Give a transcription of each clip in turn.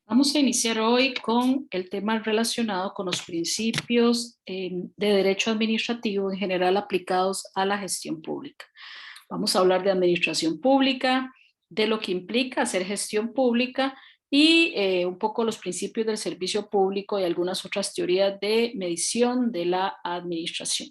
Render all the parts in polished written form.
Vamos a iniciar hoy con el tema relacionado con los principios de derecho administrativo en general aplicados a la gestión pública. Vamos a hablar de administración pública, de lo que implica hacer gestión pública y un poco los principios del servicio público y algunas otras teorías de medición de la administración.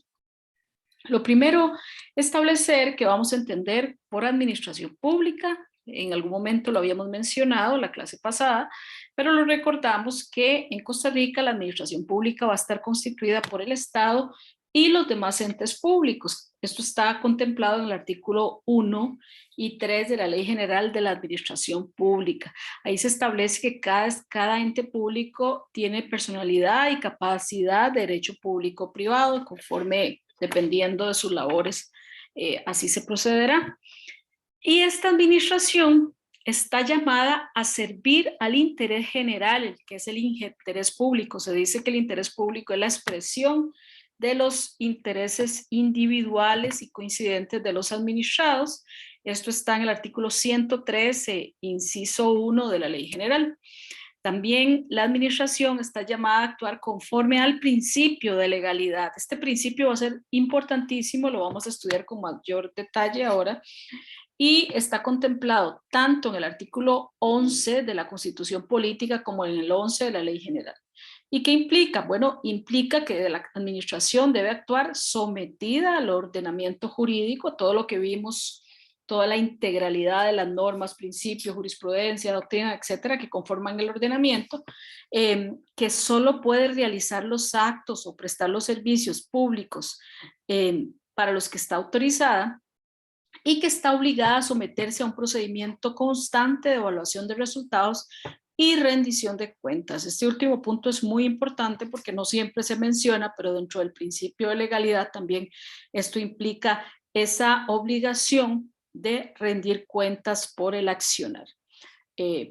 Lo primero, establecer que vamos a entender por administración pública. En algún momento lo habíamos mencionado en la clase pasada, pero lo recordamos que en Costa Rica la administración pública va a estar constituida por el Estado y los demás entes públicos. Esto está contemplado en el artículo 1 y 3 de la Ley General de la Administración Pública. Ahí se establece que cada ente público tiene personalidad y capacidad de derecho público-privado conforme dependiendo de sus labores, así se procederá. Y esta administración está llamada a servir al interés general, que es el interés público. Se dice que el interés público es la expresión de los intereses individuales y coincidentes de los administrados. Esto está en el artículo 113, inciso 1 de la Ley General. También la administración está llamada a actuar conforme al principio de legalidad. Este principio va a ser importantísimo, lo vamos a estudiar con mayor detalle ahora, y está contemplado tanto en el artículo 11 de la Constitución Política como en el 11 de la Ley General. ¿Y qué implica? Bueno, implica que la administración debe actuar sometida al ordenamiento jurídico, todo lo que vimos, toda la integralidad de las normas, principios, jurisprudencia, doctrina, etcétera, que conforman el ordenamiento, que solo puede realizar los actos o prestar los servicios públicos para los que está autorizada y que está obligada a someterse a un procedimiento constante de evaluación de resultados y rendición de cuentas. Este último punto es muy importante porque no siempre se menciona, pero dentro del principio de legalidad también esto implica esa obligación de rendir cuentas por el accionar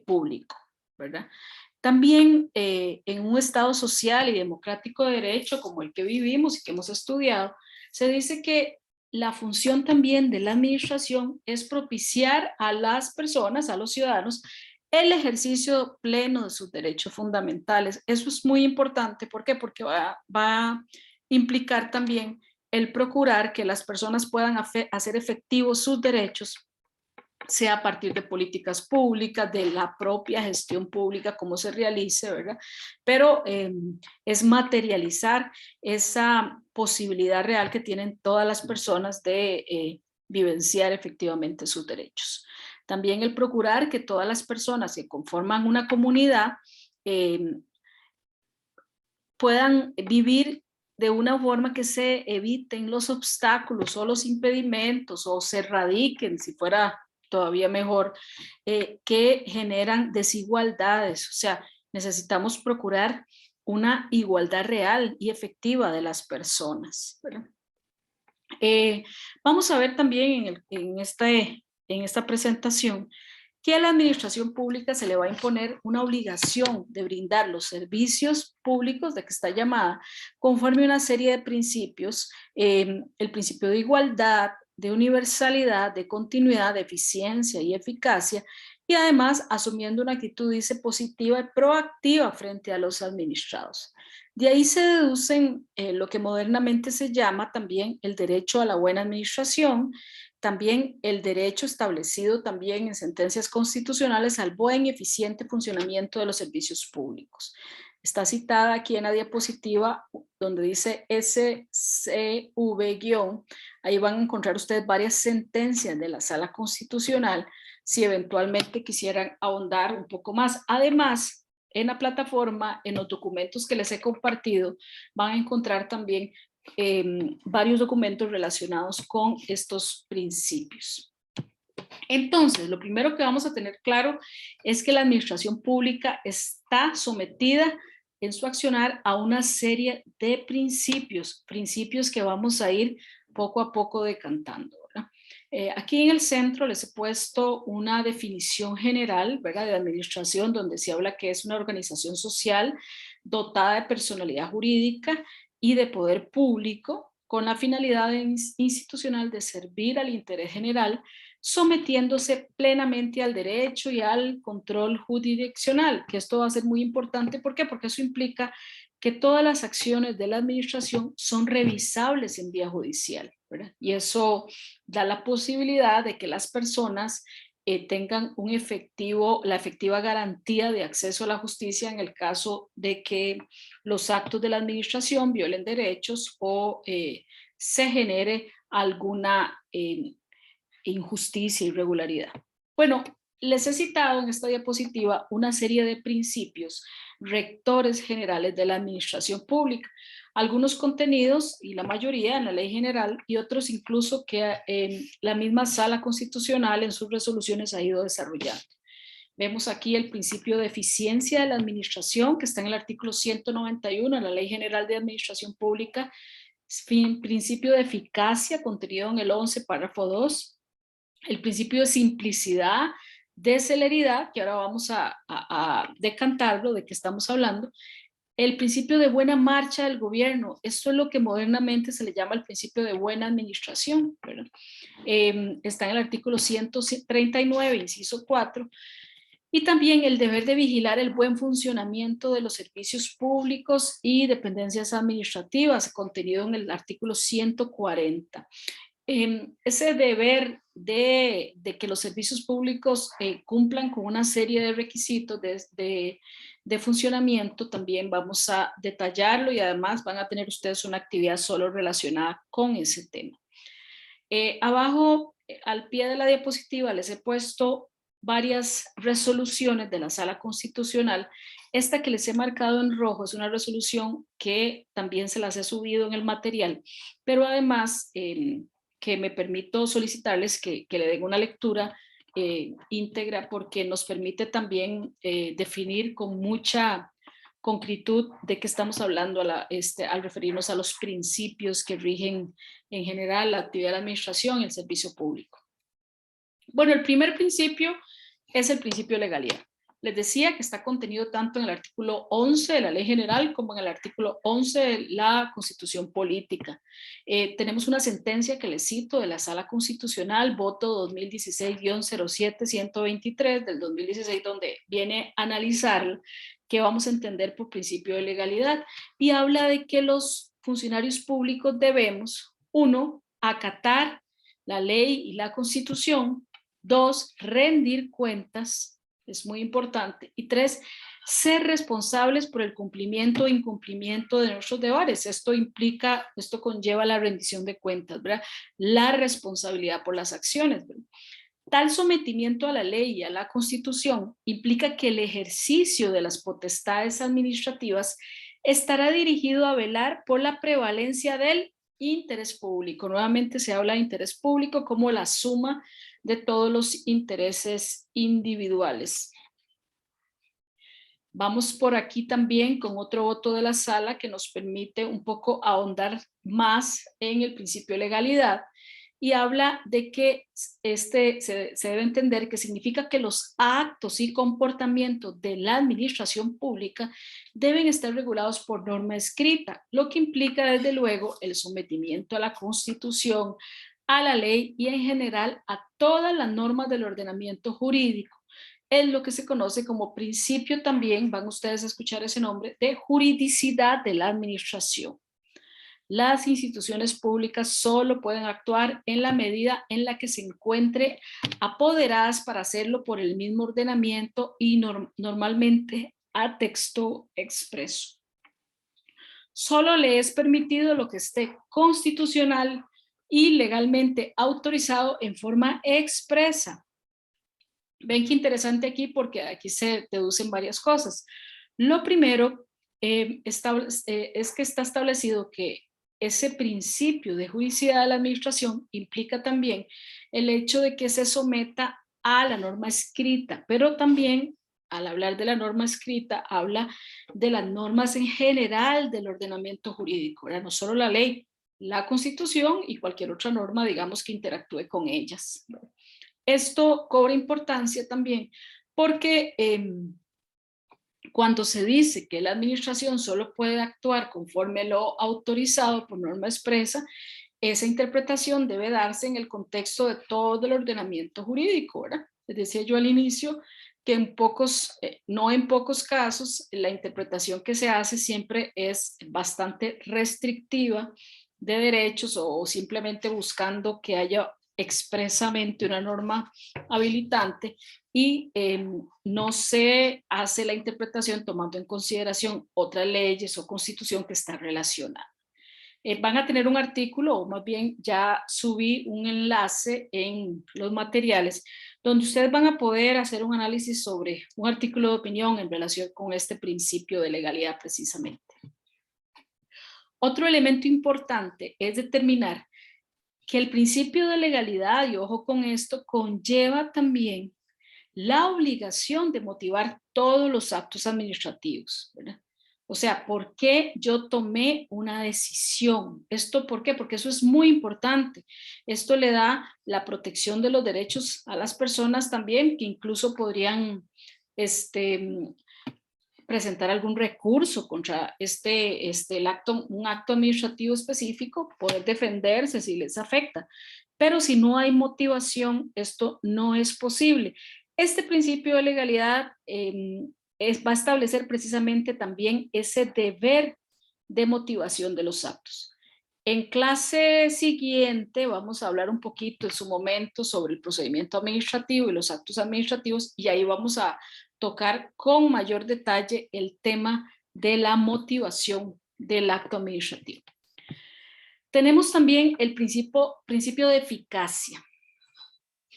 público, ¿verdad? También en un Estado social y democrático de derecho como el que vivimos y que hemos estudiado, se dice que la función también de la administración es propiciar a las personas, a los ciudadanos, el ejercicio pleno de sus derechos fundamentales. Eso es muy importante. ¿Por qué? Porque va a implicar también el procurar que las personas puedan hacer efectivos sus derechos, sea a partir de políticas públicas, de la propia gestión pública, cómo se realice, ¿verdad? Pero es materializar esa posibilidad real que tienen todas las personas de vivenciar efectivamente sus derechos. También el procurar que todas las personas que conforman una comunidad puedan vivir de una forma que se eviten los obstáculos o los impedimentos o se erradiquen, si fuera todavía mejor, que generan desigualdades. O sea, necesitamos procurar una igualdad real y efectiva de las personas, ¿verdad? Vamos a ver también en esta presentación que a la administración pública se le va a imponer una obligación de brindar los servicios públicos de que está llamada conforme a una serie de principios, el principio de igualdad, de universalidad, de continuidad, de eficiencia y eficacia, y además asumiendo una actitud, dice, positiva y proactiva frente a los administrados. De ahí se deducen lo que modernamente se llama también el derecho a la buena administración, también el derecho establecido también en sentencias constitucionales al buen y eficiente funcionamiento de los servicios públicos. Está citada aquí en la diapositiva donde dice SCV-, ahí van a encontrar ustedes varias sentencias de la Sala Constitucional si eventualmente quisieran ahondar un poco más. Además, en la plataforma, en los documentos que les he compartido, van a encontrar también varios documentos relacionados con estos principios. Entonces, lo primero que vamos a tener claro es que la administración pública está sometida en su accionar a una serie de principios que vamos a ir poco a poco decantando, ¿verdad? Aquí en el centro les he puesto una definición general, ¿verdad?, de administración, donde se habla que es una organización social dotada de personalidad jurídica y de poder público con la finalidad institucional de servir al interés general sometiéndose plenamente al derecho y al control jurisdiccional, que esto va a ser muy importante. ¿Por qué? Porque eso implica que todas las acciones de la administración son revisables en vía judicial, ¿verdad? Y eso da la posibilidad de que las personas tengan la efectiva garantía de acceso a la justicia en el caso de que los actos de la administración violen derechos o se genere alguna injusticia, irregularidad. Bueno, les he citado en esta diapositiva una serie de principios rectores generales de la administración pública, algunos contenidos y la mayoría en la ley general y otros incluso que en la misma sala constitucional en sus resoluciones ha ido desarrollando. Vemos aquí el principio de eficiencia de la administración que está en el artículo 191 de la Ley General de Administración Pública, principio de eficacia contenido en el 11, párrafo 2, el principio de simplicidad, de celeridad, que ahora vamos a decantarlo, de qué estamos hablando, el principio de buena marcha del gobierno, esto es lo que modernamente se le llama el principio de buena administración, ¿verdad? Está en el artículo 139, inciso 4, y también el deber de vigilar el buen funcionamiento de los servicios públicos y dependencias administrativas, contenido en el artículo 140. Ese deber de que los servicios públicos cumplan con una serie de requisitos de funcionamiento, también vamos a detallarlo y además van a tener ustedes una actividad solo relacionada con ese tema. Abajo, al pie de la diapositiva, les he puesto varias resoluciones de la Sala Constitucional. Esta que les he marcado en rojo es una resolución que también se las he subido en el material, pero además que me permito solicitarles que le den una lectura íntegra porque nos permite también definir con mucha concretud de qué estamos hablando al referirnos a los principios que rigen en general la actividad de la administración y el servicio público. Bueno, el primer principio es el principio de legalidad. Les decía que está contenido tanto en el artículo 11 de la Ley General como en el artículo 11 de la Constitución Política. Tenemos una sentencia que les cito de la Sala Constitucional, voto 2016-07-123 del 2016, donde viene a analizar qué vamos a entender por principio de legalidad y habla de que los funcionarios públicos debemos, 1, acatar la ley y la Constitución, 2, rendir cuentas, es muy importante, y 3, ser responsables por el cumplimiento o incumplimiento de nuestros deberes. Esto conlleva la rendición de cuentas, ¿verdad? La responsabilidad por las acciones, ¿verdad? Tal sometimiento a la ley y a la Constitución implica que el ejercicio de las potestades administrativas estará dirigido a velar por la prevalencia del interés público. Nuevamente se habla de interés público como la suma de todos los intereses individuales. Vamos por aquí también con otro voto de la sala que nos permite un poco ahondar más en el principio de legalidad y habla de que se debe entender que significa que los actos y comportamientos de la administración pública deben estar regulados por norma escrita, lo que implica desde luego el sometimiento a la Constitución, a la ley y en general a todas las normas del ordenamiento jurídico. Es lo que se conoce como principio también, van ustedes a escuchar ese nombre, de juridicidad de la administración. Las instituciones públicas solo pueden actuar en la medida en la que se encuentre apoderadas para hacerlo por el mismo ordenamiento y normalmente a texto expreso. Solo le es permitido lo que esté constitucional y legalmente autorizado en forma expresa. Ven qué interesante aquí porque aquí se deducen varias cosas. Lo primero es que está establecido que ese principio de juridicidad de la administración implica también el hecho de que se someta a la norma escrita, pero también al hablar de la norma escrita habla de las normas en general del ordenamiento jurídico, ¿verdad? No solo la ley, la Constitución y cualquier otra norma, digamos, que interactúe con ellas, ¿verdad? Esto cobra importancia también porque cuando se dice que la administración solo puede actuar conforme lo autorizado por norma expresa, esa interpretación debe darse en el contexto de todo el ordenamiento jurídico, ¿verdad? Les decía yo al inicio que no en pocos casos, la interpretación que se hace siempre es bastante restrictiva de derechos o simplemente buscando que haya expresamente una norma habilitante y no se hace la interpretación tomando en consideración otras leyes o constitución que está relacionada. Van a tener un artículo, o más bien ya subí un enlace en los materiales, donde ustedes van a poder hacer un análisis sobre un artículo de opinión en relación con este principio de legalidad precisamente. Otro elemento importante es determinar que el principio de legalidad, y ojo con esto, conlleva también la obligación de motivar todos los actos administrativos, ¿verdad? O sea, ¿por qué yo tomé una decisión? ¿Esto por qué? Porque eso es muy importante. Esto le da la protección de los derechos a las personas también, que incluso podrían presentar algún recurso contra un acto administrativo específico, poder defenderse si les afecta. Pero si no hay motivación, esto no es posible. Este principio de legalidad va a establecer precisamente también ese deber de motivación de los actos. En clase siguiente vamos a hablar un poquito en su momento sobre el procedimiento administrativo y los actos administrativos, y ahí vamos a tocar con mayor detalle el tema de la motivación del acto administrativo. Tenemos también el principio de eficacia.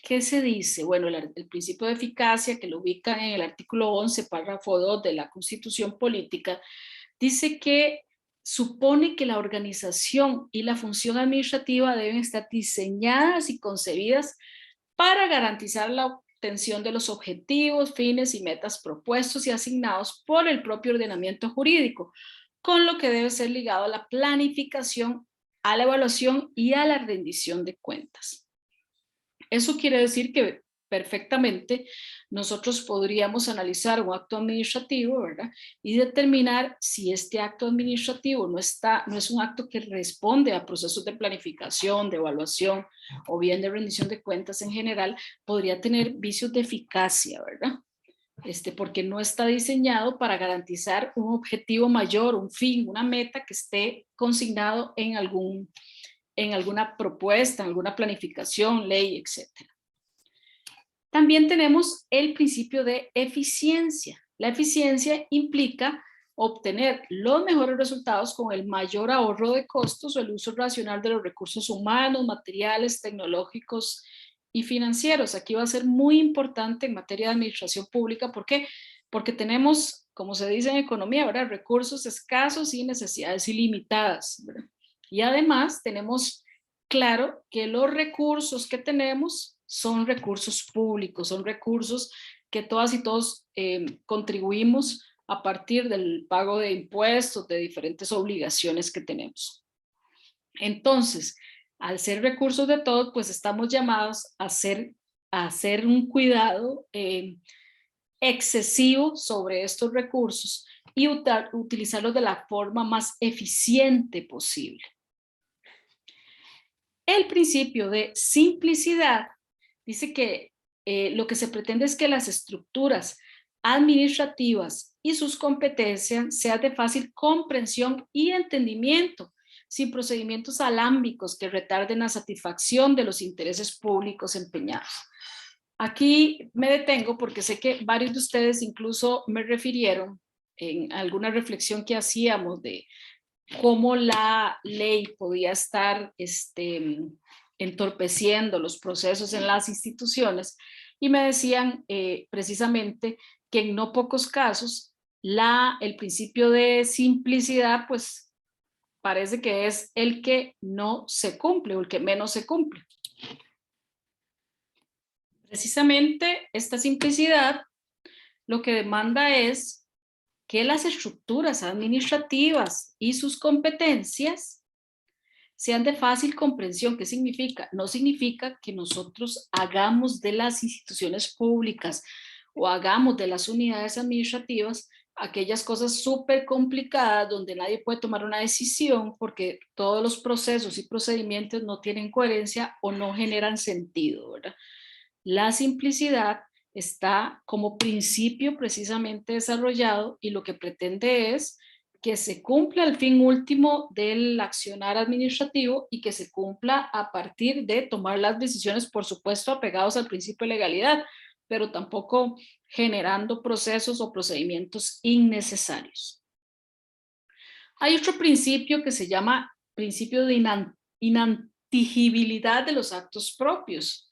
¿Qué se dice? Bueno, el principio de eficacia, que lo ubica en el artículo 11, párrafo 2 de la Constitución Política, dice que supone que la organización y la función administrativa deben estar diseñadas y concebidas para garantizar la obtención de los objetivos, fines y metas propuestos y asignados por el propio ordenamiento jurídico, con lo que debe ser ligado a la planificación, a la evaluación y a la rendición de cuentas. Eso quiere decir que perfectamente nosotros podríamos analizar un acto administrativo, ¿verdad? Y determinar si este acto administrativo no es un acto que responde a procesos de planificación, de evaluación o bien de rendición de cuentas en general, podría tener vicios de eficacia, ¿verdad? Porque no está diseñado para garantizar un objetivo mayor, un fin, una meta que esté consignado en alguna propuesta, en alguna planificación, ley, etc. También tenemos el principio de eficiencia. La eficiencia implica obtener los mejores resultados con el mayor ahorro de costos o el uso racional de los recursos humanos, materiales, tecnológicos y financieros. Aquí va a ser muy importante en materia de administración pública. ¿Por qué? Porque tenemos, como se dice en economía, ¿verdad?, recursos escasos y necesidades ilimitadas, ¿verdad? Y además tenemos claro que los recursos que tenemos son recursos públicos, son recursos que todas y todos contribuimos a partir del pago de impuestos, de diferentes obligaciones que tenemos. Entonces, al ser recursos de todos, pues estamos llamados a hacer un cuidado excesivo sobre estos recursos y utilizarlos de la forma más eficiente posible. El principio de simplicidad dice que lo que se pretende es que las estructuras administrativas y sus competencias sean de fácil comprensión y entendimiento, sin procedimientos alámbicos que retarden la satisfacción de los intereses públicos empeñados. Aquí me detengo porque sé que varios de ustedes incluso me refirieron en alguna reflexión que hacíamos de cómo la ley podía estar entorpeciendo los procesos en las instituciones, y me decían precisamente que en no pocos casos el principio de simplicidad pues parece que es el que no se cumple o el que menos se cumple. Precisamente esta simplicidad lo que demanda es que las estructuras administrativas y sus competencias sean de fácil comprensión. ¿Qué significa? No significa que nosotros hagamos de las instituciones públicas o hagamos de las unidades administrativas aquellas cosas súper complicadas donde nadie puede tomar una decisión porque todos los procesos y procedimientos no tienen coherencia o no generan sentido, ¿verdad? La simplicidad está como principio precisamente desarrollado y lo que pretende es que se cumpla el fin último del accionar administrativo y que se cumpla a partir de tomar las decisiones, por supuesto, apegados al principio de legalidad, pero tampoco generando procesos o procedimientos innecesarios. Hay otro principio que se llama principio de inantigibilidad de los actos propios.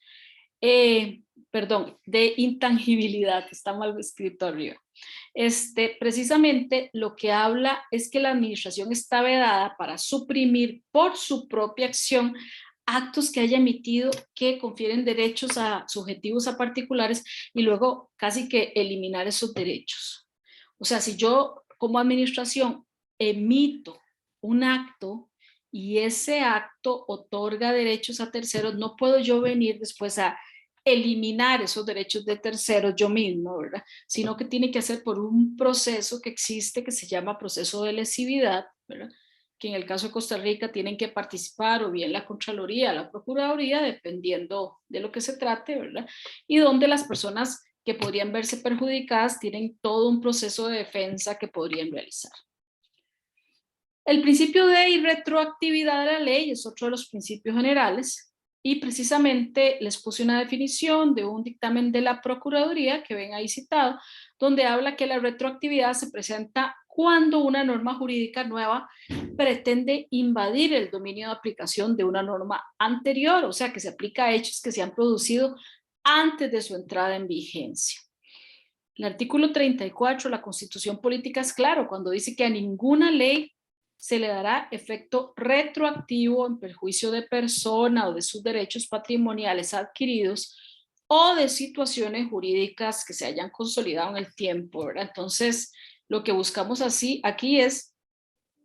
Perdón, de intangibilidad, está mal escrito arriba. Precisamente lo que habla es que la administración está vedada para suprimir por su propia acción actos que haya emitido que confieren derechos a subjetivos a particulares y luego casi que eliminar esos derechos. O sea, si yo como administración emito un acto y ese acto otorga derechos a terceros, no puedo yo venir después a eliminar esos derechos de terceros yo mismo, ¿verdad? Sino que tiene que hacer por un proceso que existe que se llama proceso de lesividad, ¿verdad? Que en el caso de Costa Rica tienen que participar o bien la Contraloría, la Procuraduría, dependiendo de lo que se trate, ¿verdad? Y donde las personas que podrían verse perjudicadas tienen todo un proceso de defensa que podrían realizar. El principio de irretroactividad de la ley es otro de los principios generales y precisamente les puse una definición de un dictamen de la Procuraduría que ven ahí citado, donde habla que la retroactividad se presenta cuando una norma jurídica nueva pretende invadir el dominio de aplicación de una norma anterior, o sea, que se aplica a hechos que se han producido antes de su entrada en vigencia. El artículo 34 de la Constitución Política es claro cuando dice que a ninguna ley se le dará efecto retroactivo en perjuicio de persona o de sus derechos patrimoniales adquiridos o de situaciones jurídicas que se hayan consolidado en el tiempo, ¿verdad? Entonces, lo que buscamos así aquí es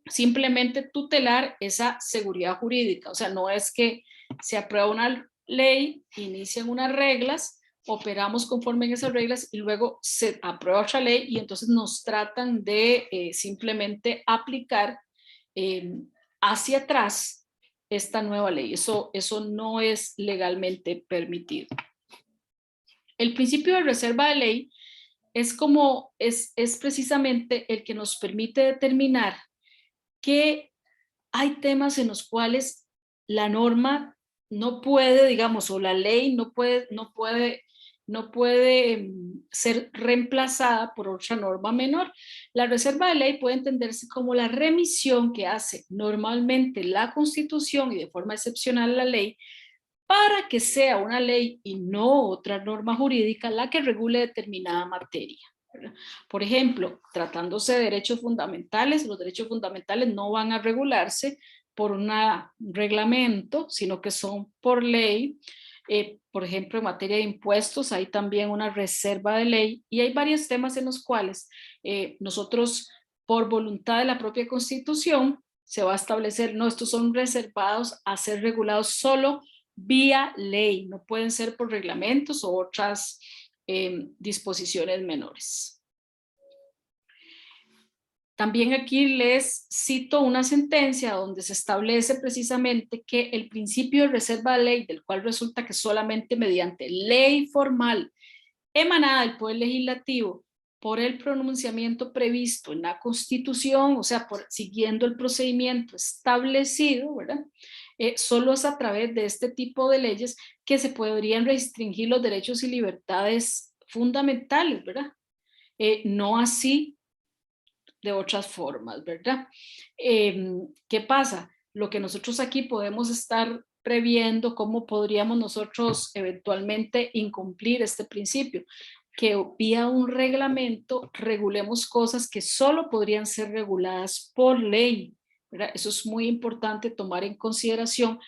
simplemente tutelar esa seguridad jurídica. O sea, no es que se aprueba una ley, inician unas reglas, operamos conforme en esas reglas y luego se aprueba otra ley y entonces nos tratan de simplemente aplicar hacia atrás esta nueva ley. Eso no es legalmente permitido. El principio de reserva de ley es precisamente el que nos permite determinar que hay temas en los cuales la norma no puede, digamos, o la ley no puede ser reemplazada por otra norma menor. La reserva de ley puede entenderse como la remisión que hace normalmente la Constitución y de forma excepcional la ley para que sea una ley y no otra norma jurídica la que regule determinada materia, ¿verdad? Por ejemplo, tratándose de derechos fundamentales, los derechos fundamentales no van a regularse por un reglamento, sino que son por ley. Por ejemplo, en materia de impuestos hay también una reserva de ley y hay varios temas en los cuales nosotros, por voluntad de la propia Constitución, se va a establecer, no, estos son reservados a ser regulados solo vía ley, no pueden ser por reglamentos o otras disposiciones menores. También aquí les cito una sentencia donde se establece precisamente que el principio de reserva de ley, del cual resulta que solamente mediante ley formal emanada del Poder Legislativo por el pronunciamiento previsto en la Constitución, o sea, siguiendo el procedimiento establecido, ¿verdad? Solo es a través de este tipo de leyes que se podrían restringir los derechos y libertades fundamentales, ¿verdad? No así de otras formas, ¿verdad? ¿Qué pasa? Lo que nosotros aquí podemos estar previendo cómo podríamos nosotros eventualmente incumplir este principio, que vía un reglamento regulemos cosas que solo podrían ser reguladas por ley, ¿verdad? Eso es muy importante tomar en consideración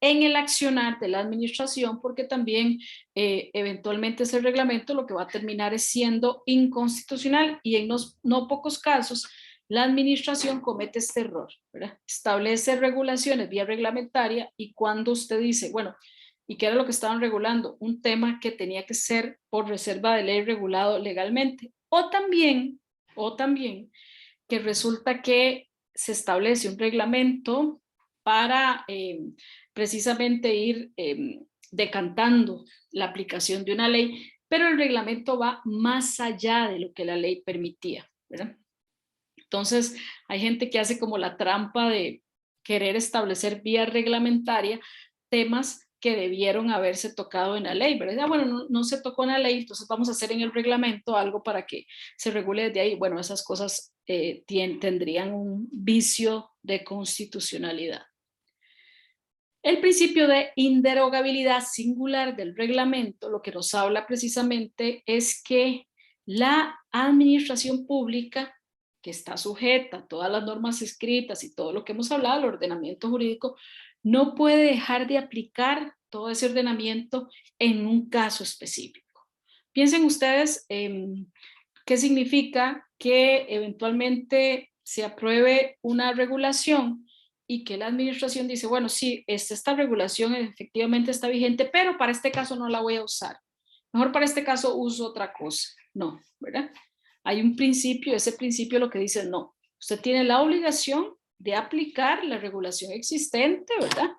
en el accionar de la administración, porque también eventualmente ese reglamento lo que va a terminar es siendo inconstitucional y en no pocos casos la administración comete este error, ¿verdad? Establece regulaciones vía reglamentaria y cuando usted dice, bueno, ¿y qué era lo que estaban regulando? Un tema que tenía que ser por reserva de ley regulado legalmente. O también O también que resulta que se establece un reglamento para precisamente ir decantando la aplicación de una ley, pero el reglamento va más allá de lo que la ley permitía, ¿verdad? Entonces, hay gente que hace como la trampa de querer establecer vía reglamentaria temas que debieron haberse tocado en la ley, ¿verdad? Bueno, no se tocó en la ley, entonces vamos a hacer en el reglamento algo para que se regule desde ahí. Bueno, esas cosas tendrían un vicio de constitucionalidad. El principio de inderogabilidad singular del reglamento lo que nos habla precisamente es que la administración pública, que está sujeta a todas las normas escritas y todo lo que hemos hablado, el ordenamiento jurídico, no puede dejar de aplicar todo ese ordenamiento en un caso específico. Piensen ustedes qué significa que eventualmente se apruebe una regulación y que la administración dice, bueno, sí, esta regulación efectivamente está vigente, pero para este caso no la voy a usar. Mejor para este caso uso otra cosa. No, ¿verdad? Hay un principio, ese principio lo que dice, no, usted tiene la obligación de aplicar la regulación existente, ¿verdad?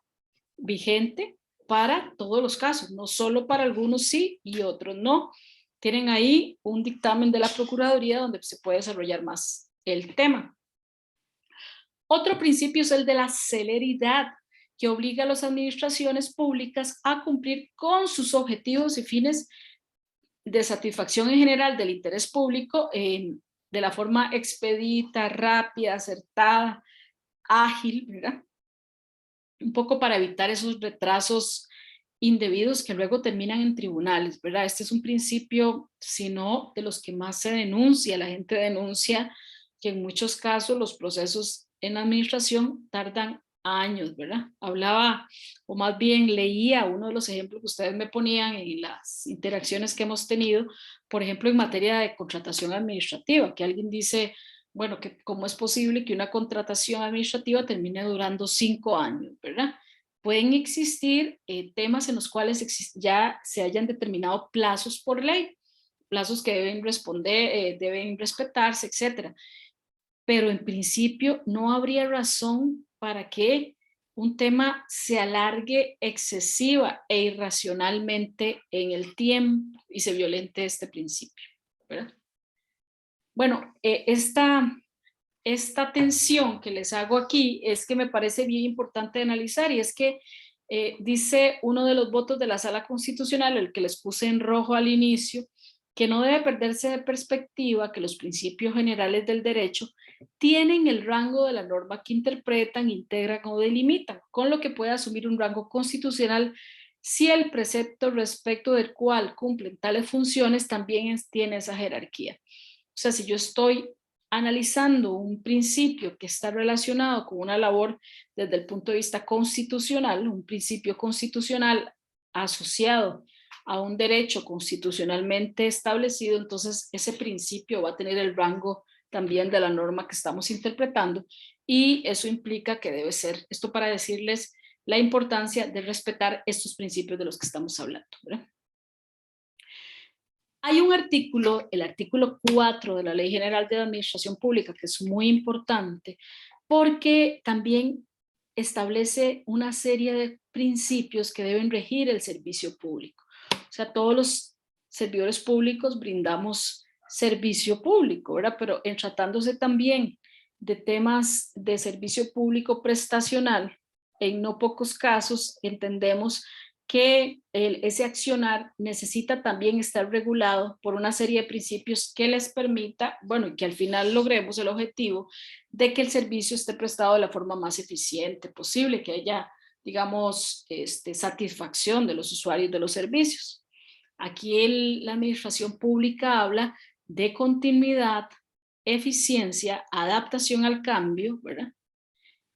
Vigente para todos los casos, no solo para algunos sí y otros no. Tienen ahí un dictamen de la Procuraduría donde se puede desarrollar más el tema. Otro principio es el de la celeridad, que obliga a las administraciones públicas a cumplir con sus objetivos y fines de satisfacción en general del interés público de la forma expedita, rápida, acertada, ágil, ¿verdad? Un poco para evitar esos retrasos indebidos que luego terminan en tribunales, ¿verdad? Este es un principio, si no, de los que más se denuncia. La gente denuncia que en muchos casos los procesos en la administración tardan años, ¿verdad? Hablaba, o más bien leía uno de los ejemplos que ustedes me ponían en las interacciones que hemos tenido, por ejemplo, en materia de contratación administrativa, que alguien dice, bueno, que cómo es posible que una contratación administrativa termine durando 5 años, ¿verdad? Pueden existir temas en los cuales ya se hayan determinado plazos por ley, plazos que deben responder, deben respetarse, etcétera. Pero en principio no habría razón para que un tema se alargue excesiva e irracionalmente en el tiempo y se violente este principio, ¿verdad? Bueno, esta tensión que les hago aquí es que me parece bien importante analizar y es que dice uno de los votos de la Sala Constitucional, el que les puse en rojo al inicio, que no debe perderse de perspectiva que los principios generales del derecho tienen el rango de la norma que interpretan, integran o delimitan, con lo que puede asumir un rango constitucional si el precepto respecto del cual cumplen tales funciones también tiene esa jerarquía. O sea, si yo estoy analizando un principio que está relacionado con una labor desde el punto de vista constitucional, un principio constitucional asociado a un derecho constitucionalmente establecido, entonces ese principio va a tener el rango también de la norma que estamos interpretando y eso implica que debe ser, esto para decirles la importancia de respetar estos principios de los que estamos hablando, ¿verdad? Hay un artículo, el artículo 4 de la Ley General de la Administración Pública, que es muy importante porque también establece una serie de principios que deben regir el servicio público. O sea, todos los servidores públicos brindamos servicio público, ¿verdad? Pero en tratándose también de temas de servicio público prestacional, en no pocos casos entendemos que ese accionar necesita también estar regulado por una serie de principios que les permita, bueno, y que al final logremos el objetivo de que el servicio esté prestado de la forma más eficiente posible, que haya, digamos, satisfacción de los usuarios de los servicios. Aquí la administración pública habla de continuidad, eficiencia, adaptación al cambio, ¿verdad?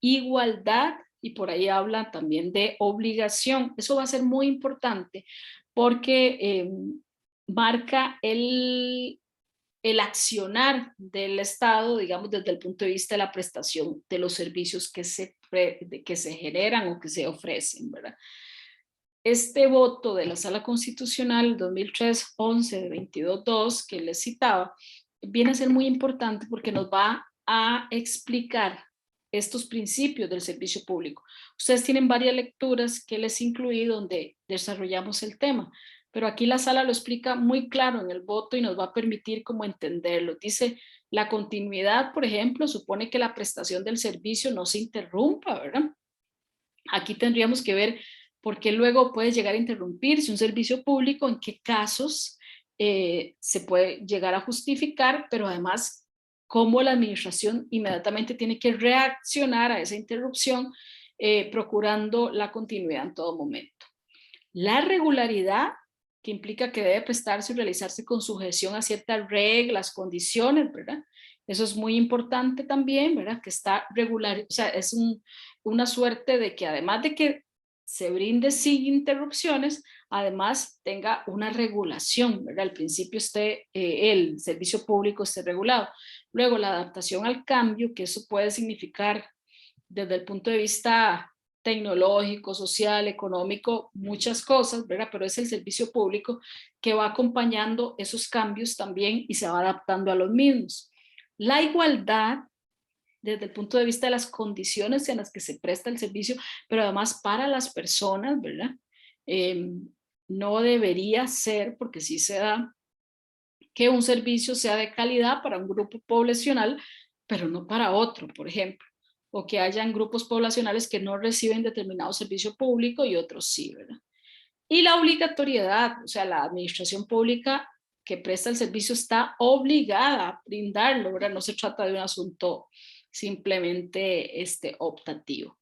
Igualdad, y por ahí habla también de obligación. Eso va a ser muy importante porque marca el accionar del Estado, digamos, desde el punto de vista de la prestación de los servicios que se generan o que se ofrecen, ¿verdad? Este voto de la Sala Constitucional 2003-11 de 22.2 que les citaba, viene a ser muy importante porque nos va a explicar estos principios del servicio público. Ustedes tienen varias lecturas que les incluí donde desarrollamos el tema, pero aquí la sala lo explica muy claro en el voto y nos va a permitir como entenderlo. Dice, la continuidad, por ejemplo, supone que la prestación del servicio no se interrumpa, ¿verdad? Aquí tendríamos que ver por qué luego puede llegar a interrumpirse un servicio público, en qué casos se puede llegar a justificar, pero además cómo la administración inmediatamente tiene que reaccionar a esa interrupción, procurando la continuidad en todo momento. La regularidad, que implica que debe prestarse y realizarse con sujeción a ciertas reglas, condiciones, ¿verdad? Eso es muy importante también, ¿verdad? Que está regular, o sea, es una suerte de que además de que se brinde sin interrupciones, además tenga una regulación, ¿verdad? Al principio el servicio público esté regulado. Luego la adaptación al cambio, que eso puede significar desde el punto de vista tecnológico, social, económico, muchas cosas, ¿verdad? Pero es el servicio público que va acompañando esos cambios también y se va adaptando a los mismos. La igualdad, desde el punto de vista de las condiciones en las que se presta el servicio, pero además para las personas, ¿verdad? No debería ser, porque sí se da, que un servicio sea de calidad para un grupo poblacional, pero no para otro, por ejemplo, o que hayan grupos poblacionales que no reciben determinado servicio público y otros sí, ¿verdad? Y la obligatoriedad, o sea, la administración pública que presta el servicio está obligada a brindarlo, ¿verdad? No se trata de un asunto simplemente optativo.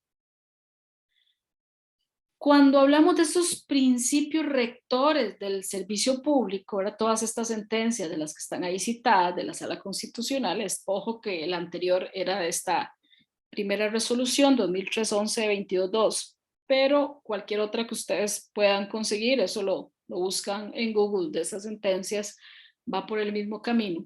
Cuando hablamos de esos principios rectores del servicio público, ahora todas estas sentencias de las que están ahí citadas de la Sala Constitucional, ojo que el anterior era de esta primera resolución 2003-11-22.2, pero cualquier otra que ustedes puedan conseguir, eso lo buscan en Google, de esas sentencias, va por el mismo camino.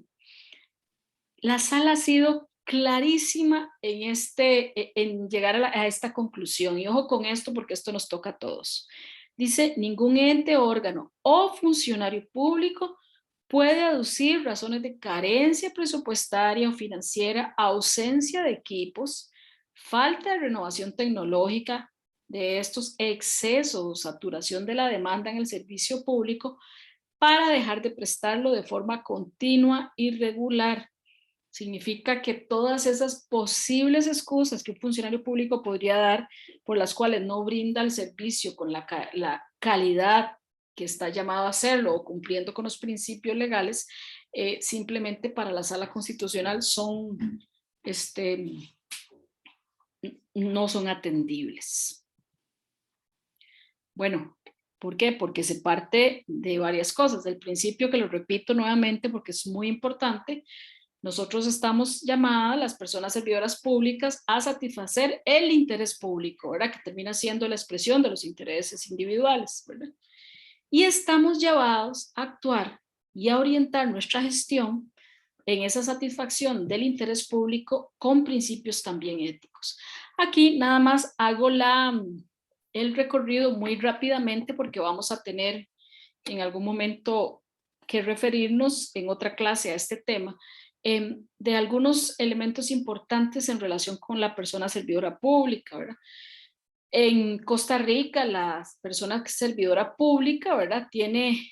La Sala ha sido clarísima en llegar a esta conclusión. Y ojo con esto porque esto nos toca a todos. Dice, ningún ente, órgano o funcionario público puede aducir razones de carencia presupuestaria o financiera, ausencia de equipos, falta de renovación tecnológica de estos excesos, saturación de la demanda en el servicio público para dejar de prestarlo de forma continua y regular. Significa que todas esas posibles excusas que un funcionario público podría dar por las cuales no brinda el servicio con la calidad que está llamado a hacerlo o cumpliendo con los principios legales, simplemente para la Sala Constitucional no son atendibles. Bueno, ¿por qué? Porque se parte de varias cosas. Del principio, que lo repito nuevamente porque es muy importante, nosotros estamos llamadas, las personas servidoras públicas, a satisfacer el interés público, ¿verdad? Que termina siendo la expresión de los intereses individuales, ¿verdad? Y estamos llamados a actuar y a orientar nuestra gestión en esa satisfacción del interés público con principios también éticos. Aquí nada más hago el recorrido muy rápidamente porque vamos a tener en algún momento que referirnos en otra clase a este tema, de algunos elementos importantes en relación con la persona servidora pública, ¿verdad? En Costa Rica, la persona servidora pública, ¿verdad? Tiene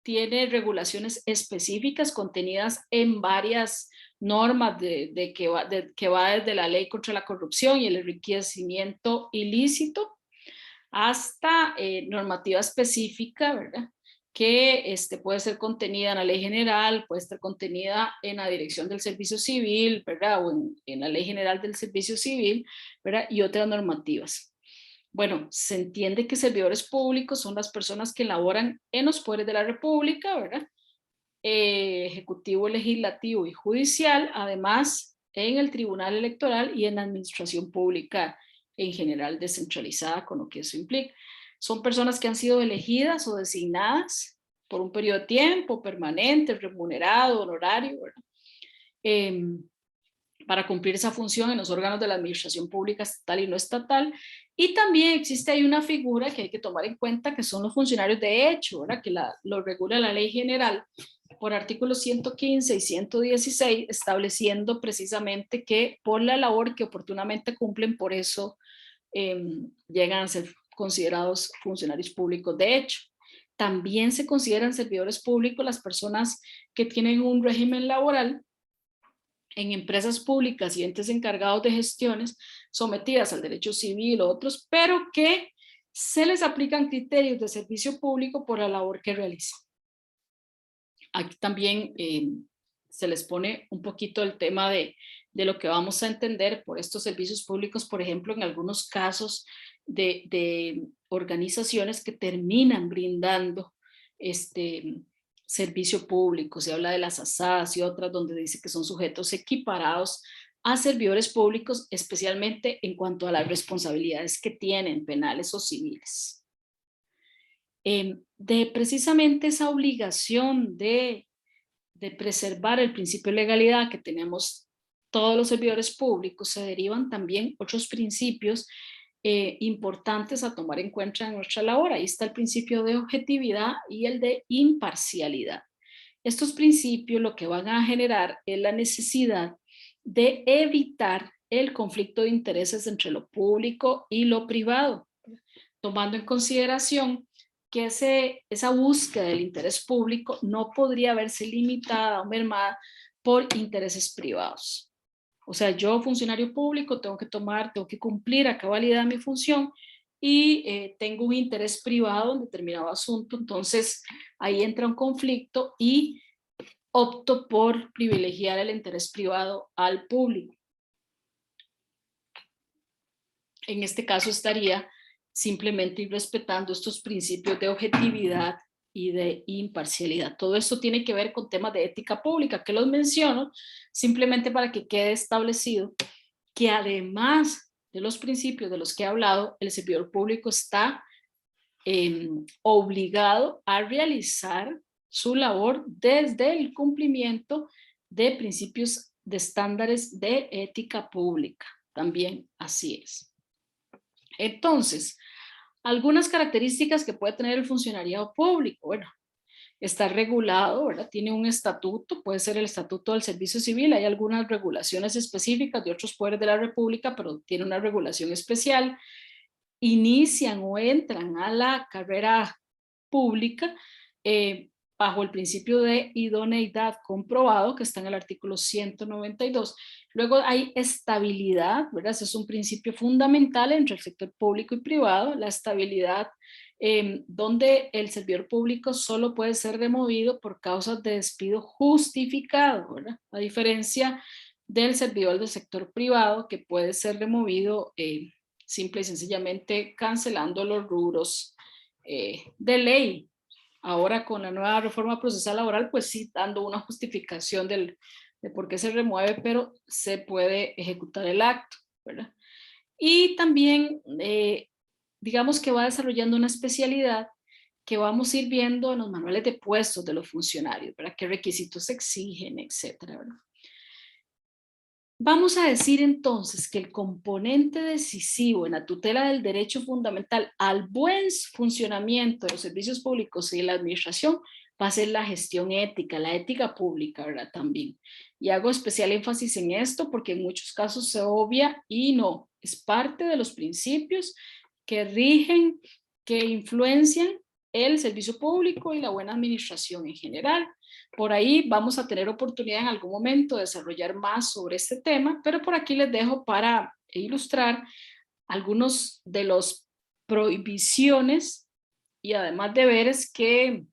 regulaciones específicas contenidas en varias normas que va desde la ley contra la corrupción y el enriquecimiento ilícito hasta normativa específica, ¿verdad? Que puede ser contenida en la ley general, puede estar contenida en la Dirección del Servicio Civil, ¿verdad? O en la Ley General del Servicio Civil, ¿verdad? Y otras normativas. Bueno, se entiende que servidores públicos son las personas que laboran en los poderes de la República, ¿verdad? Ejecutivo, legislativo y judicial, además en el Tribunal Electoral y en la administración pública en general descentralizada, con lo que eso implica. Son personas que han sido elegidas o designadas por un periodo de tiempo permanente, remunerado, honorario, ¿verdad? Para cumplir esa función en los órganos de la administración pública estatal y no estatal. Y también existe ahí una figura que hay que tomar en cuenta, que son los funcionarios de hecho, ¿verdad? Que lo regula la ley general, por artículos 115 y 116, estableciendo precisamente que por la labor que oportunamente cumplen, por eso llegan a ser considerados funcionarios públicos. De hecho, también se consideran servidores públicos las personas que tienen un régimen laboral en empresas públicas y entes encargados de gestiones sometidas al derecho civil o otros, pero que se les aplican criterios de servicio público por la labor que realizan. Aquí también se les pone un poquito el tema de lo que vamos a entender por estos servicios públicos, por ejemplo, en algunos casos de organizaciones que terminan brindando servicio público. Se habla de las ASADs y otras donde dice que son sujetos equiparados a servidores públicos, especialmente en cuanto a las responsabilidades que tienen, penales o civiles. De precisamente esa obligación de preservar el principio de legalidad que tenemos todos los servidores públicos, se derivan también otros principios importantes a tomar en cuenta en nuestra labor. Ahí está el principio de objetividad y el de imparcialidad. Estos principios lo que van a generar es la necesidad de evitar el conflicto de intereses entre lo público y lo privado, tomando en consideración que esa búsqueda del interés público no podría verse limitada o mermada por intereses privados. O sea, yo, funcionario público, tengo que cumplir a cabalidad mi función y tengo un interés privado en determinado asunto, entonces ahí entra un conflicto y opto por privilegiar el interés privado al público. En este caso estaría simplemente ir respetando estos principios de objetividad y de imparcialidad. Todo esto tiene que ver con temas de ética pública, que los menciono simplemente para que quede establecido que además de los principios de los que he hablado, el servidor público está obligado a realizar su labor desde el cumplimiento de principios de estándares de ética pública. También así es. Entonces, algunas características que puede tener el funcionariado público. Bueno, está regulado, ¿verdad? Tiene un estatuto, puede ser el estatuto del servicio civil, hay algunas regulaciones específicas de otros poderes de la República, pero tiene una regulación especial. Inician o entran a la carrera pública bajo el principio de idoneidad comprobado, que está en el artículo 192. Luego hay estabilidad, ¿verdad? Ese es un principio fundamental entre el sector público y privado, la estabilidad, donde el servidor público solo puede ser removido por causas de despido justificado, ¿verdad? A diferencia del servidor del sector privado, que puede ser removido simple y sencillamente cancelando los rubros de ley. Ahora con la nueva reforma procesal laboral, pues sí, dando una justificación de por qué se remueve, pero se puede ejecutar el acto, ¿verdad? Y también, digamos que va desarrollando una especialidad que vamos a ir viendo en los manuales de puestos de los funcionarios, ¿verdad? Qué requisitos se exigen, etcétera, ¿verdad? Vamos a decir entonces que el componente decisivo en la tutela del derecho fundamental al buen funcionamiento de los servicios públicos y de la administración va a ser la gestión ética, la ética pública, ¿verdad? También. Y hago especial énfasis en esto porque en muchos casos se obvia y no, es parte de los principios que rigen, que influencian el servicio público y la buena administración en general. Por ahí vamos a tener oportunidad en algún momento de desarrollar más sobre este tema, pero por aquí les dejo para ilustrar algunos de las prohibiciones y además deberes que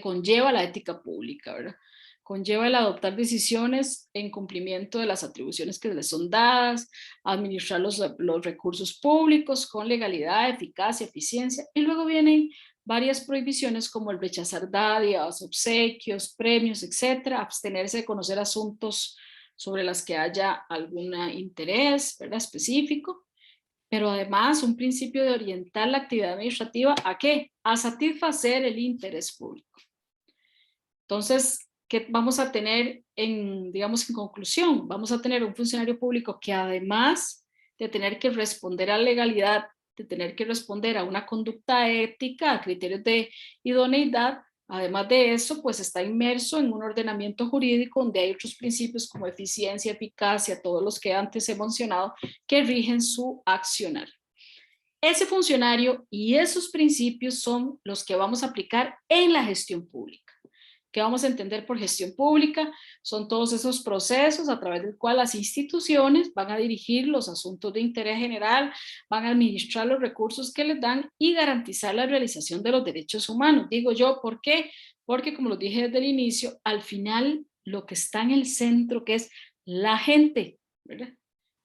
conlleva la ética pública, ¿verdad? Conlleva el adoptar decisiones en cumplimiento de las atribuciones que les son dadas, administrar los recursos públicos con legalidad, eficacia, eficiencia, y luego vienen varias prohibiciones como el rechazar dádivas, obsequios, premios, etcétera, abstenerse de conocer asuntos sobre las que haya algún interés, ¿verdad? Específico, pero además un principio de orientar la actividad administrativa ¿a qué? A satisfacer el interés público. Entonces, ¿qué vamos a tener digamos, en conclusión? Vamos a tener un funcionario público que además de tener que responder a legalidad, de tener que responder a una conducta ética, a criterios de idoneidad, Además de eso, pues está inmerso en un ordenamiento jurídico donde hay otros principios como eficiencia, eficacia, todos los que antes he mencionado, que rigen su accionar. Ese funcionario y esos principios son los que vamos a aplicar en la gestión pública. ¿Qué vamos a entender por gestión pública? Son todos esos procesos a través del cual las instituciones van a dirigir los asuntos de interés general, van a administrar los recursos que les dan y garantizar la realización de los derechos humanos. Digo yo, ¿por qué? Porque como lo dije desde el inicio, al final lo que está en el centro, que es la gente, ¿verdad?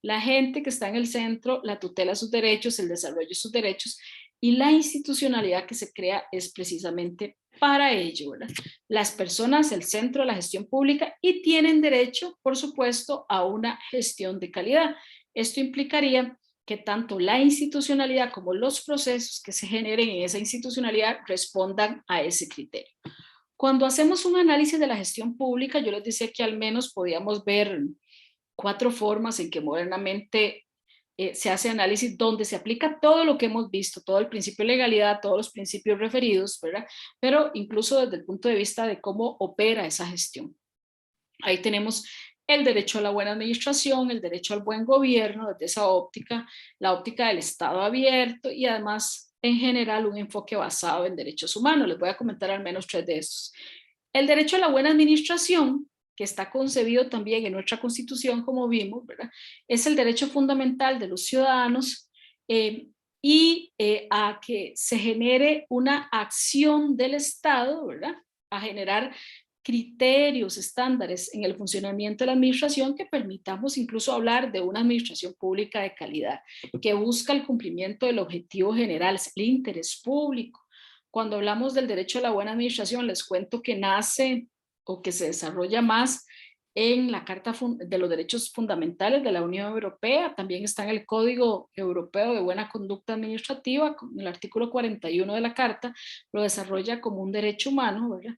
La gente que está en el centro, la tutela de sus derechos, el desarrollo de sus derechos y la institucionalidad que se crea es precisamente para ello, ¿verdad? Las personas, el centro de la gestión pública y tienen derecho, por supuesto, a una gestión de calidad. Esto implicaría que tanto la institucionalidad como los procesos que se generen en esa institucionalidad respondan a ese criterio. Cuando hacemos un análisis de la gestión pública, yo les decía que al menos podíamos ver 4 formas en que modernamente se hace análisis donde se aplica todo lo que hemos visto, todo el principio de legalidad, todos los principios referidos, ¿verdad? Pero incluso desde el punto de vista de cómo opera esa gestión. Ahí tenemos el derecho a la buena administración, el derecho al buen gobierno, desde esa óptica, la óptica del Estado abierto y además, en general, un enfoque basado en derechos humanos. Les voy a comentar al menos 3 de estos. El derecho a la buena administración, que está concebido también en nuestra Constitución, como vimos, ¿verdad? Es el derecho fundamental de los ciudadanos a que se genere una acción del Estado, ¿verdad? A generar criterios, estándares en el funcionamiento de la administración que permitamos incluso hablar de una administración pública de calidad, que busca el cumplimiento del objetivo general, el interés público. Cuando hablamos del derecho a la buena administración, les cuento que nace o que se desarrolla más en la Carta de los Derechos Fundamentales de la Unión Europea, también está en el Código Europeo de Buena Conducta Administrativa, en el artículo 41 de la Carta, lo desarrolla como un derecho humano, ¿verdad?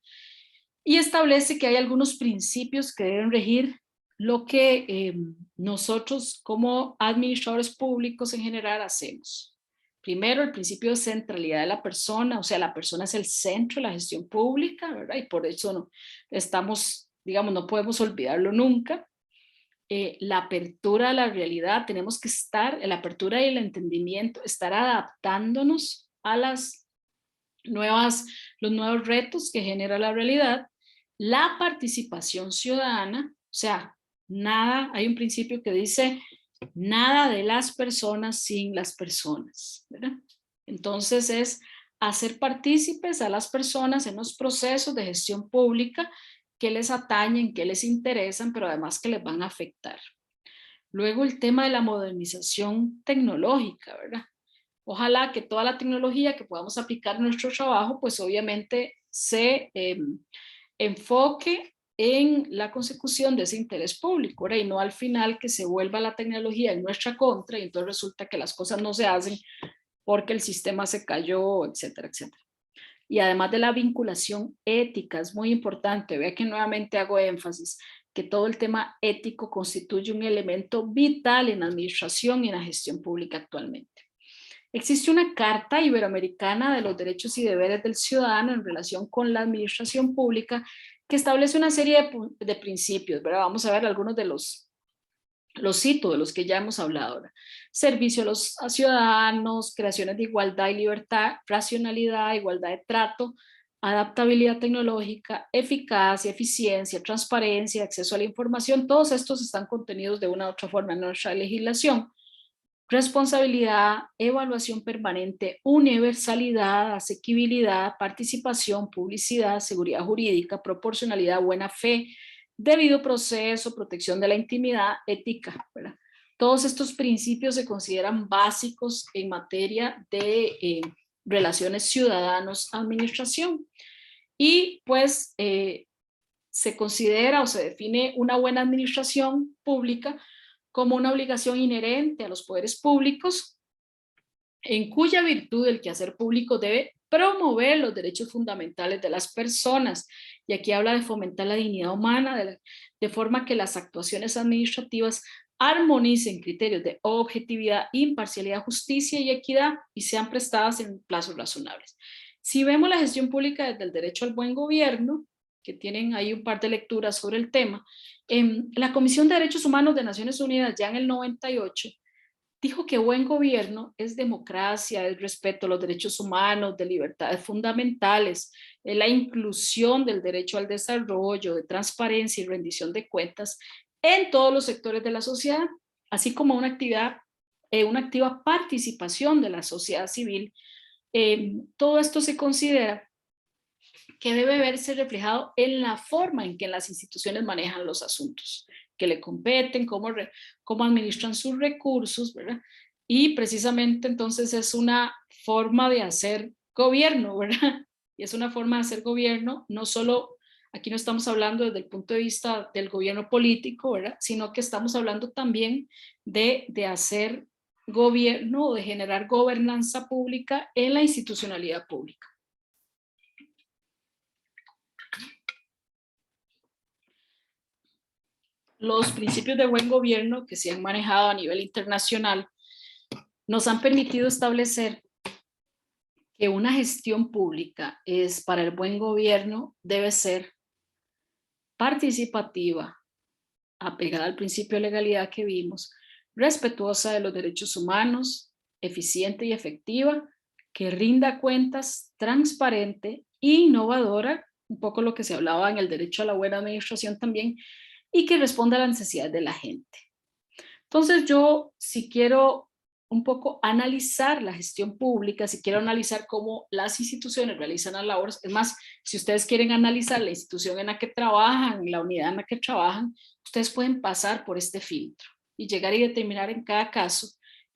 Y establece que hay algunos principios que deben regir lo que nosotros como administradores públicos en general hacemos. Primero, el principio de centralidad de la persona, o sea, la persona es el centro de la gestión pública, ¿verdad? Y por eso no estamos, digamos, no podemos olvidarlo nunca. La apertura a la realidad, tenemos que estar, la apertura y el entendimiento, estar adaptándonos a los nuevos retos que genera la realidad. La participación ciudadana, o sea, nada, hay un principio que dice nada de las personas sin las personas, ¿verdad? Entonces es hacer partícipes a las personas en los procesos de gestión pública que les atañen, que les interesan, pero además que les van a afectar. Luego el tema de la modernización tecnológica, ¿verdad? Ojalá que toda la tecnología que podamos aplicar en nuestro trabajo, pues obviamente se enfoque en la consecución de ese interés público, ¿verdad? Y no al final que se vuelva la tecnología en nuestra contra y entonces resulta que las cosas no se hacen porque el sistema se cayó, etcétera, etcétera. Y además de la vinculación ética, es muy importante, vea que nuevamente hago énfasis, que todo el tema ético constituye un elemento vital en la administración y en la gestión pública actualmente. Existe una Carta Iberoamericana de los Derechos y Deberes del Ciudadano en relación con la administración pública que establece una serie de principios, ¿verdad? Vamos a ver algunos de los cito, de los que ya hemos hablado ahora. Servicio a ciudadanos, creaciones de igualdad y libertad, racionalidad, igualdad de trato, adaptabilidad tecnológica, eficacia, eficiencia, transparencia, acceso a la información, todos estos están contenidos de una u otra forma en nuestra legislación. Responsabilidad, evaluación permanente, universalidad, asequibilidad, participación, publicidad, seguridad jurídica, proporcionalidad, buena fe, debido proceso, protección de la intimidad, ética, ¿verdad? Todos estos principios se consideran básicos en materia de relaciones ciudadanos-administración y pues se considera o se define una buena administración pública como una obligación inherente a los poderes públicos, en cuya virtud el quehacer público debe promover los derechos fundamentales de las personas. Y aquí habla de fomentar la dignidad humana, de forma que las actuaciones administrativas armonicen criterios de objetividad, imparcialidad, justicia y equidad y sean prestadas en plazos razonables. Si vemos la gestión pública desde el derecho al buen gobierno, que tienen ahí un par de lecturas sobre el tema, la Comisión de Derechos Humanos de Naciones Unidas ya en el 98 dijo que buen gobierno es democracia, es respeto a los derechos humanos, de libertades fundamentales, es la inclusión del derecho al desarrollo, de transparencia y rendición de cuentas en todos los sectores de la sociedad, así como una activa participación de la sociedad civil. Todo esto se considera que debe verse reflejado en la forma en que las instituciones manejan los asuntos que le competen, cómo administran sus recursos, ¿verdad? Y precisamente entonces es una forma de hacer gobierno, ¿verdad? Y es una forma de hacer gobierno, no solo, aquí no estamos hablando desde el punto de vista del gobierno político, ¿verdad? Sino que estamos hablando también de hacer gobierno o de generar gobernanza pública en la institucionalidad pública. Los principios de buen gobierno que se han manejado a nivel internacional nos han permitido establecer que una gestión pública es para el buen gobierno debe ser participativa, apegada al principio de legalidad que vimos, respetuosa de los derechos humanos, eficiente y efectiva, que rinda cuentas, transparente e innovadora, un poco lo que se hablaba en el derecho a la buena administración también, y que responda a las necesidades de la gente. Entonces yo, si quiero un poco analizar la gestión pública, si quiero analizar cómo las instituciones realizan las labores, es más, si ustedes quieren analizar la institución en la que trabajan, la unidad en la que trabajan, ustedes pueden pasar por este filtro y llegar y determinar en cada caso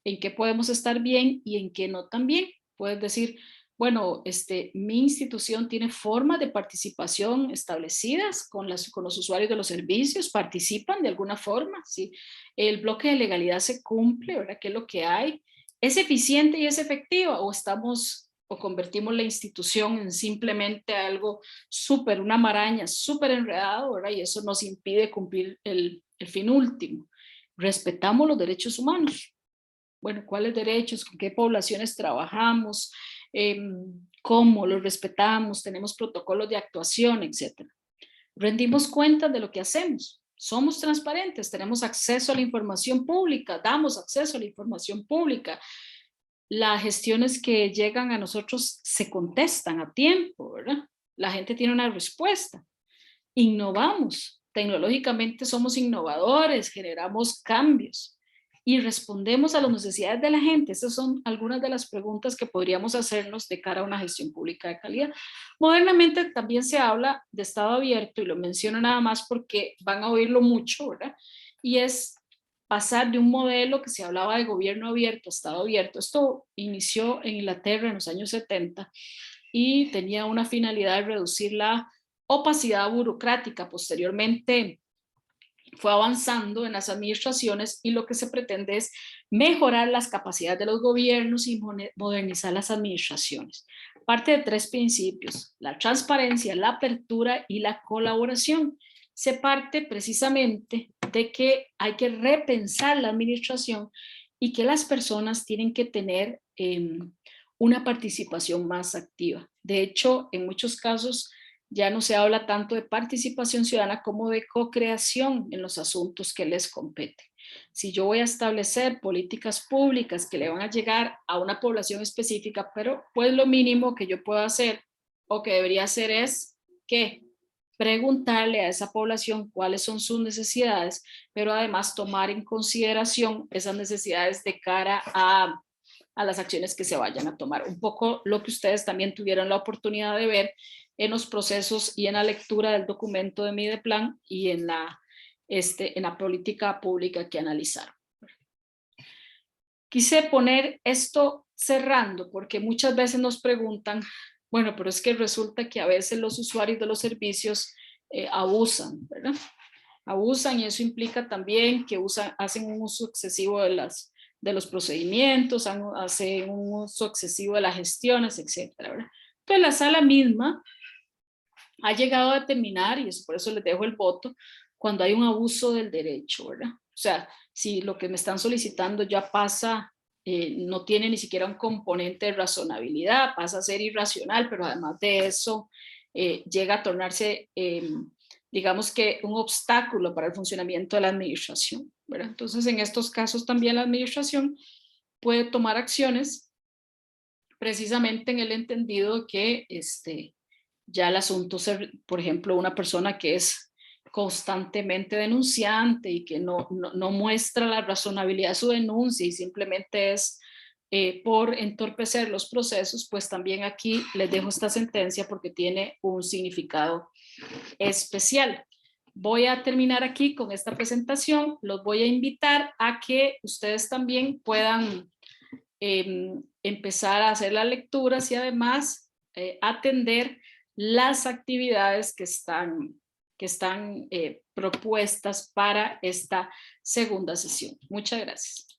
en qué podemos estar bien y en qué no tan bien. Puedes decir, bueno, mi institución tiene formas de participación establecidas con los usuarios de los servicios, participan de alguna forma, ¿sí? El bloque de legalidad se cumple, ¿verdad? ¿Qué es lo que hay? ¿Es eficiente y es efectiva o convertimos la institución en simplemente algo súper, una maraña súper enredado, ¿verdad? Y eso nos impide cumplir el fin último. ¿Respetamos los derechos humanos? Bueno, ¿cuáles derechos? ¿Con qué poblaciones trabajamos? ¿Cómo los respetamos? ¿Tenemos protocolos de actuación, etcétera? ¿Rendimos cuentas de lo que hacemos? ¿Somos transparentes? ¿Tenemos acceso a la información pública? ¿Damos acceso a la información pública? Las gestiones que llegan a nosotros se contestan a tiempo, ¿verdad? La gente tiene una respuesta. Innovamos. Tecnológicamente somos innovadores, generamos cambios y respondemos a las necesidades de la gente. Esas son algunas de las preguntas que podríamos hacernos de cara a una gestión pública de calidad. Modernamente también se habla de Estado abierto y lo menciono nada más porque van a oírlo mucho, ¿verdad? Y es pasar de un modelo que se hablaba de gobierno abierto a Estado abierto. Esto inició en Inglaterra en los años 70 y tenía una finalidad de reducir la opacidad burocrática. Posteriormente fue avanzando en las administraciones y lo que se pretende es mejorar las capacidades de los gobiernos y modernizar las administraciones. Parte de tres principios: la transparencia, la apertura y la colaboración. Se parte precisamente de que hay que repensar la administración y que las personas tienen que tener una participación más activa. De hecho, en muchos casos ya no se habla tanto de participación ciudadana como de co-creación en los asuntos que les competen. Si yo voy a establecer políticas públicas que le van a llegar a una población específica, pero pues lo mínimo que yo puedo hacer o que debería hacer es que preguntarle a esa población cuáles son sus necesidades, pero además tomar en consideración esas necesidades de cara a las acciones que se vayan a tomar. Un poco lo que ustedes también tuvieron la oportunidad de ver en los procesos y en la lectura del documento de Mideplan y en la política pública que analizaron. Quise poner esto cerrando porque muchas veces nos preguntan, bueno, pero es que resulta que a veces los usuarios de los servicios abusan, ¿verdad? Abusan y eso implica también que hacen un uso excesivo de los procedimientos, hacen un uso excesivo de las gestiones, etcétera, ¿verdad? Entonces la sala misma ha llegado a determinar, y es por eso les dejo el voto, cuando hay un abuso del derecho, ¿verdad? O sea, si lo que me están solicitando ya pasa no tiene ni siquiera un componente de razonabilidad, pasa a ser irracional, pero además de eso llega a tornarse, digamos que un obstáculo para el funcionamiento de la administración, ¿verdad? Entonces, en estos casos también la administración puede tomar acciones precisamente en el entendido que ya el asunto, por ejemplo, una persona que es constantemente denunciante y que no muestra la razonabilidad de su denuncia y simplemente es por entorpecer los procesos, pues también aquí les dejo esta sentencia porque tiene un significado especial. Voy a terminar aquí con esta presentación. Los voy a invitar a que ustedes también puedan empezar a hacer las lecturas y además atender las actividades que están propuestas para esta segunda sesión. Muchas gracias.